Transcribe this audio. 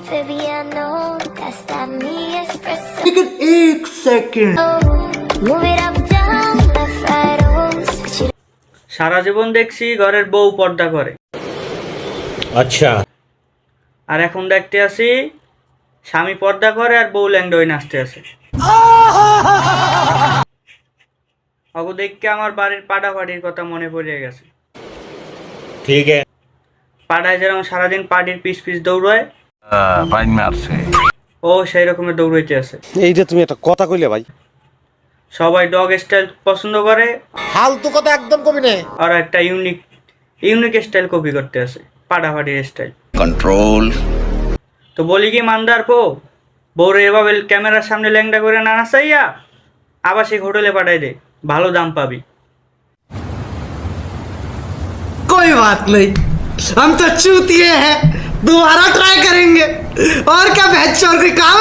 Baby, I know that's that me espresso. लेकिन एक second Move it up, down, left, right, oh, switch it. সারা জীবন দেখছি ঘরের বউ পর্দা করে, अच्छा আর এখন দেখতে আসি স্বামী পর্দা করে আর বউ ল্যাংডা হয়ে নাচতে আছে। অগো দেখকে আমার বাড়ির পাড়াপাড়ির কথা মনে পড়ে গেছে। ठीक है পাড়ায় যেরকম সারাদিন পাড়ির পিস পিস দৌড়ায়, বাইন মারছে। ও সেই রকমের দৌড়াইতে আছে। এইটা তুমি একটা কথা কইলে ভাই, সবাই ডগ স্টাইল পছন্দ করে, ফালতু কথা একদম কবি না। আর একটা ইউনিক স্টাইল কপি করতে আছে, পাড়াপাড়ির স্টাইল। কন্ট্রোল। তো বলি কি মান্দার পো, বউরে এভাবে ক্যামেরার সামনে ল্যাংডা করে না নাচাইয়া আবাসিক হোটেলে পাঠাই দে, ভালো দাম পাবি। कोई बात नहीं, हम तो चूतिए हैं, दोबारा ट्राई करेंगे और क्या, बहन चोर के काम